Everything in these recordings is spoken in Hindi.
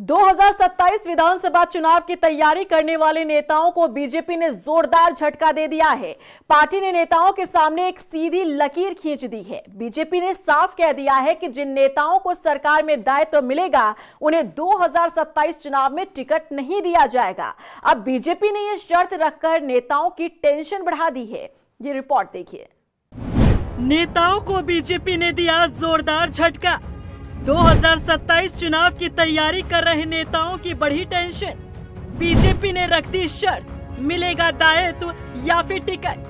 2027 विधानसभा चुनाव की तैयारी करने वाले नेताओं को बीजेपी ने जोरदार झटका दे दिया है। पार्टी ने नेताओं के सामने एक सीधी लकीर खींच दी है। बीजेपी ने साफ कह दिया है कि जिन नेताओं को सरकार में दायित्व मिलेगा उन्हें 2027 चुनाव में टिकट नहीं दिया जाएगा। अब बीजेपी ने यह शर्त रखकर नेताओं की टेंशन बढ़ा दी है। ये रिपोर्ट देखिए। नेताओं को बीजेपी ने दिया जोरदार झटका। 2027 चुनाव की तैयारी कर रहे नेताओं की बढ़ी टेंशन। बीजेपी ने रख दी शर्त, मिलेगा दायित्व या फिर टिकट।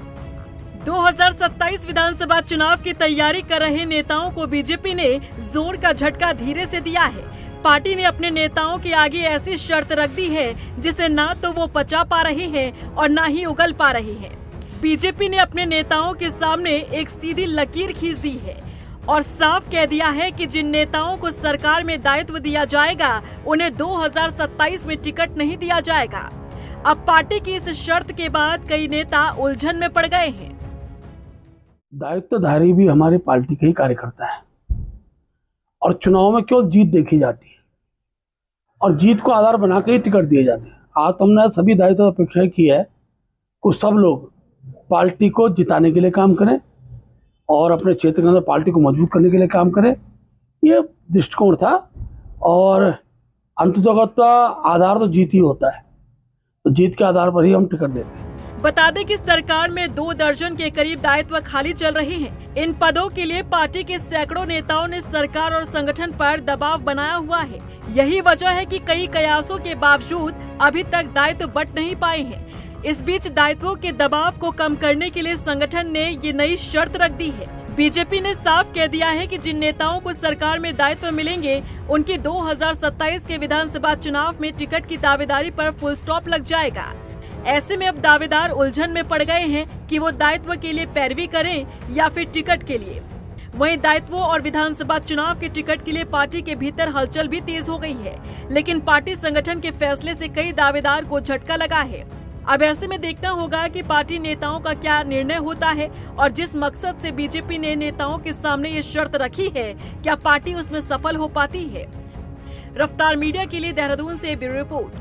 2027 विधानसभा चुनाव की तैयारी कर रहे नेताओं को बीजेपी ने जोर का झटका धीरे से दिया है। पार्टी ने अपने नेताओं के आगे ऐसी शर्त रख दी है जिसे ना तो वो पचा पा रहे हैं और ना ही उगल पा रहे हैं। बीजेपी ने अपने नेताओं के सामने एक सीधी लकीर खींच दी है और साफ कह दिया है कि जिन नेताओं को सरकार में दायित्व दिया जाएगा उन्हें 2027 में टिकट नहीं दिया जाएगा। अब पार्टी की इस शर्त के बाद कई नेता उलझन में पड़ गए हैं। दायित्वधारी भी हमारी पार्टी के ही कार्यकर्ता है और चुनाव में क्यों जीत देखी जाती है और जीत को आधार बना के ही टिकट दिए जाते हैं। आज हमने सभी दायित्व अपेक्षा की है कि सब लोग पार्टी को जिताने के लिए काम करें और अपने क्षेत्र के अंदर पार्टी को मजबूत करने के लिए काम करें। ये दृष्टिकोण था और अंततः आधार तो जीत ही होता है, तो जीत के आधार पर ही हम टिकट देते हैं। बता दें कि सरकार में 2 दर्जन के करीब दायित्व खाली चल रहे हैं। इन पदों के लिए पार्टी के सैकड़ों नेताओं ने सरकार और संगठन पर दबाव बनाया हुआ है। यही वजह है कि कई कयासों के बावजूद अभी तक दायित्व बंट नहीं पाए हैं। इस बीच दायित्वों के दबाव को कम करने के लिए संगठन ने ये नई शर्त रख दी है। बीजेपी ने साफ कह दिया है कि जिन नेताओं को सरकार में दायित्व मिलेंगे उनकी 2027 के विधानसभा चुनाव में टिकट की दावेदारी पर फुल स्टॉप लग जाएगा। ऐसे में अब दावेदार उलझन में पड़ गए हैं कि वो दायित्व के लिए पैरवी करें या फिर टिकट के लिए। वहीं दायित्वों और विधानसभा चुनाव के टिकट के लिए पार्टी के भीतर हलचल भी तेज हो गई है, लेकिन पार्टी संगठन के फैसले से कई दावेदार को झटका लगा है। अब ऐसे में देखना होगा कि पार्टी नेताओं का क्या निर्णय होता है और जिस मकसद से बीजेपी ने नेताओं के सामने ये शर्त रखी है, क्या पार्टी उसमें सफल हो पाती है। रफ्तार मीडिया के लिए देहरादून से ब्यूरो रिपोर्ट।